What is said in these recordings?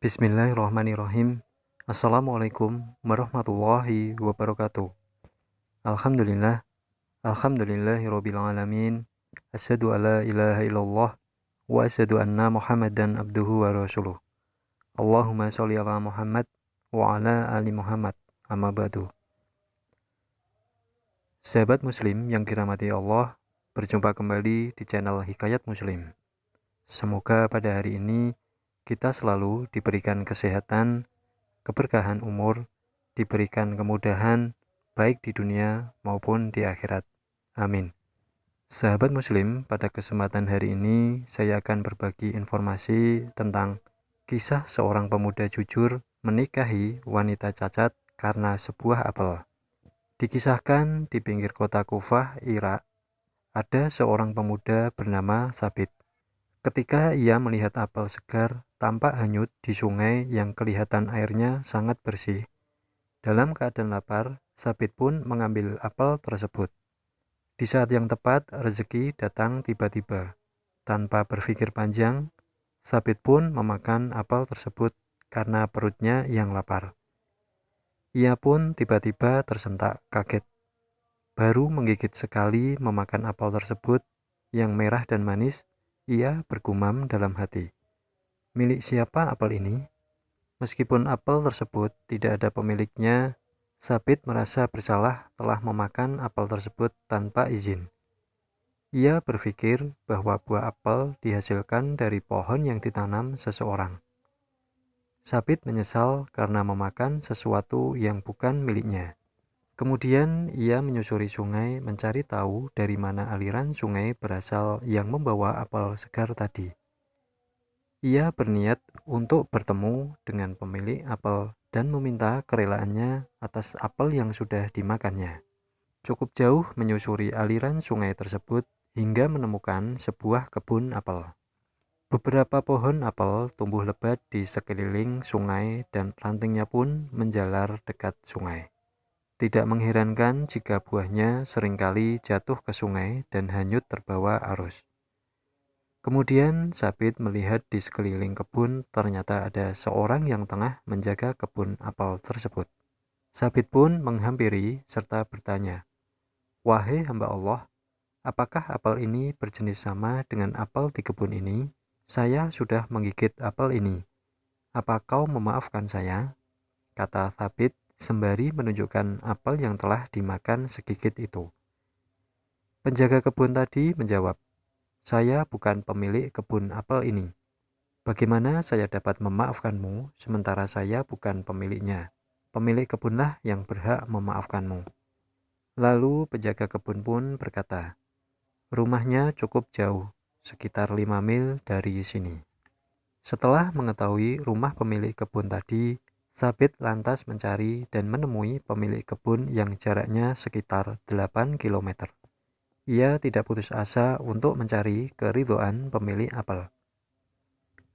Bismillahirrahmanirrahim. Assalamualaikum warahmatullahi wabarakatuh. Alhamdulillah, alhamdulillahirabbil alamin. Asyhadu alla ilaha illallah wa asyhadu anna Muhammadan abduhu wa rasuluh. Allahumma sholli ala Muhammad wa ala ali Muhammad. Amma ba'du. Sahabat muslim yang dirahmati Allah, berjumpa kembali di channel Hikayat Muslim. Semoga pada hari ini kita selalu diberikan kesehatan, keberkahan umur, diberikan kemudahan baik di dunia maupun di akhirat. Amin. Sahabat muslim, pada kesempatan hari ini saya akan berbagi informasi tentang kisah seorang pemuda jujur menikahi wanita cacat karena sebuah apel. Dikisahkan di pinggir kota Kufah, Irak, ada seorang pemuda bernama Sabit. Ketika ia melihat apel segar tampak hanyut di sungai yang kelihatan airnya sangat bersih, dalam keadaan lapar, Sabit pun mengambil apel tersebut. Di saat yang tepat, rezeki datang tiba-tiba. Tanpa berpikir panjang, Sabit pun memakan apel tersebut karena perutnya yang lapar. Ia pun tiba-tiba tersentak kaget. Baru menggigit sekali memakan apel tersebut yang merah dan manis, ia bergumam dalam hati, milik siapa apel ini? Meskipun apel tersebut tidak ada pemiliknya, Sabit merasa bersalah telah memakan apel tersebut tanpa izin. Ia berpikir bahwa buah apel dihasilkan dari pohon yang ditanam seseorang. Sabit menyesal karena memakan sesuatu yang bukan miliknya. Kemudian ia menyusuri sungai mencari tahu dari mana aliran sungai berasal yang membawa apel segar tadi. Ia berniat untuk bertemu dengan pemilik apel dan meminta kerelaannya atas apel yang sudah dimakannya. Cukup jauh menyusuri aliran sungai tersebut hingga menemukan sebuah kebun apel. Beberapa pohon apel tumbuh lebat di sekeliling sungai dan rantingnya pun menjalar dekat sungai. Tidak mengherankan jika buahnya seringkali jatuh ke sungai dan hanyut terbawa arus. Kemudian Sabit melihat di sekeliling kebun ternyata ada seorang yang tengah menjaga kebun apel tersebut. Sabit pun menghampiri serta bertanya, "Wahai hamba Allah, apakah apel ini berjenis sama dengan apel di kebun ini? Saya sudah menggigit apel ini. Apa kau memaafkan saya?" kata Sabit sembari menunjukkan apel yang telah dimakan segigit itu. Penjaga kebun tadi menjawab, "Saya bukan pemilik kebun apel ini. Bagaimana saya dapat memaafkanmu sementara saya bukan pemiliknya? Pemilik kebunlah yang berhak memaafkanmu." Lalu penjaga kebun pun berkata, "Rumahnya cukup jauh, sekitar 5 mil dari sini." Setelah mengetahui rumah pemilik kebun tadi, Sabit lantas mencari dan menemui pemilik kebun yang jaraknya sekitar 8 km. Ia tidak putus asa untuk mencari keridhaan pemilik apel.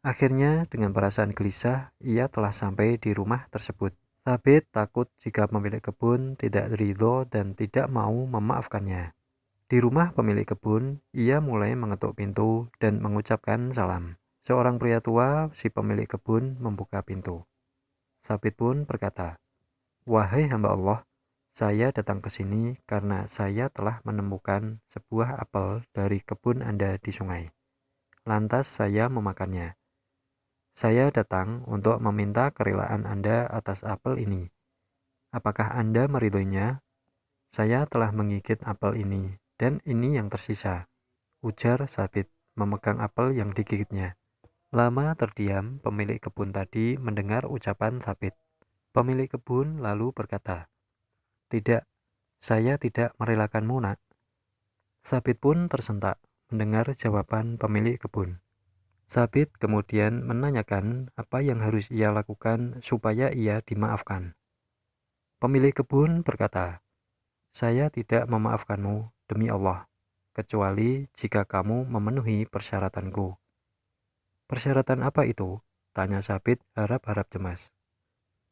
Akhirnya dengan perasaan gelisah, ia telah sampai di rumah tersebut. Sabit takut jika pemilik kebun tidak ridho dan tidak mau memaafkannya. Di rumah pemilik kebun, ia mulai mengetuk pintu dan mengucapkan salam. Seorang pria tua, si pemilik kebun, membuka pintu. Sabit pun berkata, "Wahai hamba Allah, saya datang ke sini karena saya telah menemukan sebuah apel dari kebun Anda di sungai. Lantas saya memakannya. Saya datang untuk meminta kerelaan Anda atas apel ini. Apakah Anda meridhoinya? Saya telah menggigit apel ini, dan ini yang tersisa," ujar Sabit, memegang apel yang digigitnya. Lama terdiam, pemilik kebun tadi mendengar ucapan Sabit. Pemilik kebun lalu berkata, "Tidak, saya tidak merelakanmu, nak." Sabit pun tersentak mendengar jawaban pemilik kebun. Sabit kemudian menanyakan apa yang harus ia lakukan supaya ia dimaafkan. Pemilik kebun berkata, "Saya tidak memaafkanmu demi Allah, kecuali jika kamu memenuhi persyaratanku." "Persyaratan apa itu?" tanya Sabit harap-harap cemas.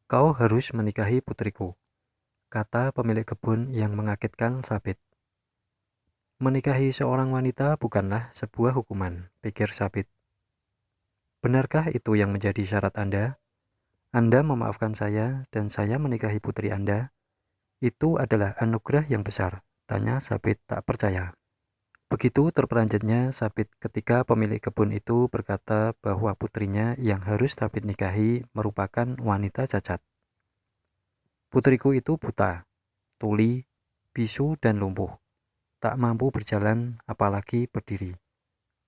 "Kau harus menikahi putriku," kata pemilik kebun yang mengagetkan Sabit. Menikahi seorang wanita bukanlah sebuah hukuman, pikir Sabit. "Benarkah itu yang menjadi syarat Anda?" Anda memaafkan saya dan saya menikahi putri Anda, itu adalah anugerah yang besar, tanya Sabit tak percaya. Begitu terperanjatnya Sabit ketika pemilik kebun itu berkata bahwa putrinya yang harus Sabit nikahi merupakan wanita cacat. Putriku itu buta, tuli, bisu dan lumpuh, tak mampu berjalan apalagi berdiri.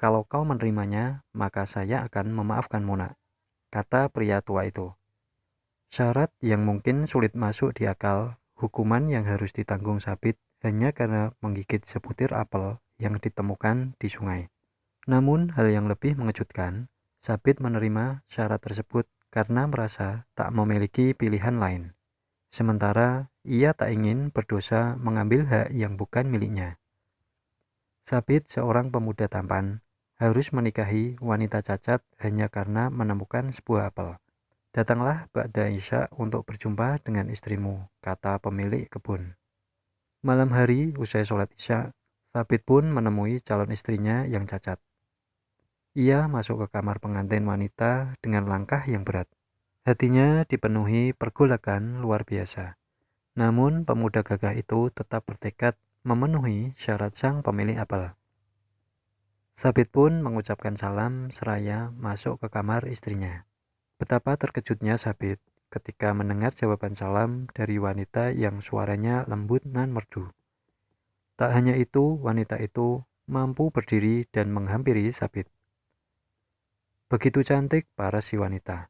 Kalau kau menerimanya, maka saya akan memaafkanmu, nak, kata pria tua itu. Syarat yang mungkin sulit masuk di akal, hukuman yang harus ditanggung Sabit hanya karena menggigit sebutir apel yang ditemukan di sungai. Namun hal yang lebih mengejutkan, Sabit menerima syarat tersebut karena merasa tak memiliki pilihan lain. Sementara ia tak ingin berdosa mengambil hak yang bukan miliknya. Sabit, seorang pemuda tampan, harus menikahi wanita cacat hanya karena menemukan sebuah apel. Datanglah ba'da Isya untuk berjumpa dengan istrimu, kata pemilik kebun. Malam hari, usai sholat Isya, Sabit pun menemui calon istrinya yang cacat. Ia masuk ke kamar pengantin wanita dengan langkah yang berat. Hatinya dipenuhi pergolakan luar biasa. Namun pemuda gagah itu tetap bertekad memenuhi syarat sang pemilik apel. Sabit pun mengucapkan salam seraya masuk ke kamar istrinya. Betapa terkejutnya Sabit ketika mendengar jawaban salam dari wanita yang suaranya lembut dan merdu. Tak hanya itu, wanita itu mampu berdiri dan menghampiri Sabit. Begitu cantik paras si wanita,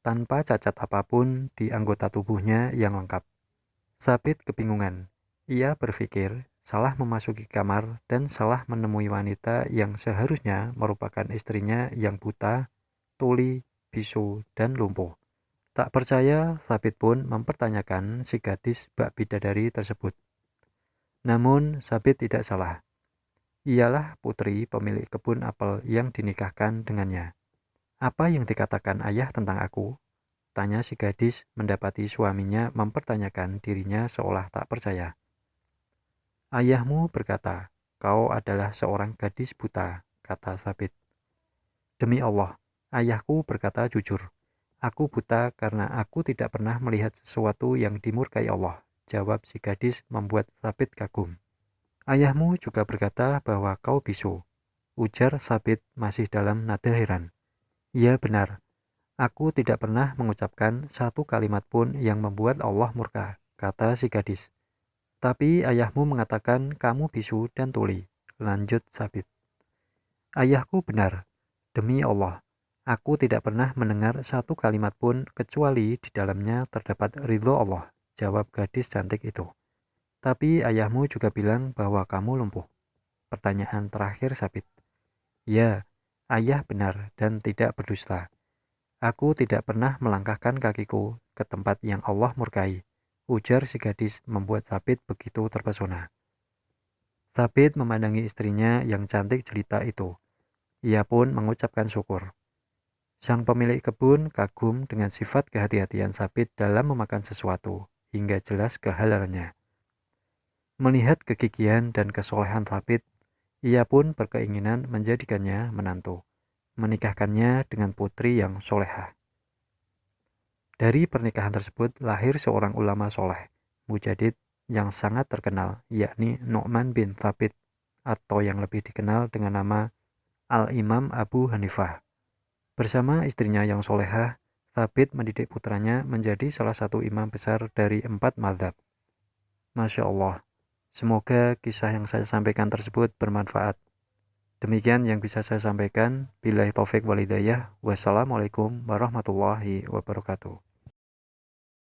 tanpa cacat apapun di anggota tubuhnya yang lengkap. Sabit kebingungan. Ia berpikir salah memasuki kamar dan salah menemui wanita yang seharusnya merupakan istrinya yang buta, tuli, bisu, dan lumpuh. Tak percaya, Sabit pun mempertanyakan si gadis bak bidadari tersebut. Namun, Sabit tidak salah. Ialah putri pemilik kebun apel yang dinikahkan dengannya. Apa yang dikatakan ayah tentang aku? Tanya si gadis mendapati suaminya mempertanyakan dirinya seolah tak percaya. Ayahmu berkata, kau adalah seorang gadis buta, kata Sabit. Demi Allah, ayahku berkata jujur. Aku buta karena aku tidak pernah melihat sesuatu yang dimurkai Allah, jawab si gadis membuat Sabit kagum. Ayahmu juga berkata bahwa kau bisu, ujar Sabit masih dalam nada heran. Iya benar, aku tidak pernah mengucapkan satu kalimat pun yang membuat Allah murka, kata si gadis. Tapi ayahmu mengatakan kamu bisu dan tuli, lanjut Sabit. Ayahku benar, demi Allah. Aku tidak pernah mendengar satu kalimat pun kecuali di dalamnya terdapat ridho Allah, jawab gadis cantik itu. Tapi ayahmu juga bilang bahwa kamu lumpuh. Pertanyaan terakhir Sabit. Ya, ayah benar dan tidak berdusta. Aku tidak pernah melangkahkan kakiku ke tempat yang Allah murkai, ujar si gadis membuat Sabit begitu terpesona. Sabit memandangi istrinya yang cantik jelita itu. Ia pun mengucapkan syukur. Sang pemilik kebun kagum dengan sifat kehati-hatian Sabit dalam memakan sesuatu, hingga jelas kehalalannya. Melihat kegigihan dan kesolehan Sabit, ia pun berkeinginan menjadikannya menantu, menikahkannya dengan putri yang solehah. Dari pernikahan tersebut lahir seorang ulama soleh, mujadid yang sangat terkenal, yakni Nu'man bin Thabit, atau yang lebih dikenal dengan nama Al-Imam Abu Hanifah. Bersama istrinya yang solehah, Thabit mendidik putranya menjadi salah satu imam besar dari 4 mazhab. Masya Allah, semoga kisah yang saya sampaikan tersebut bermanfaat. Demikian yang bisa saya sampaikan. Billahi taufik wal hidayah. Wassalamualaikum warahmatullahi wabarakatuh.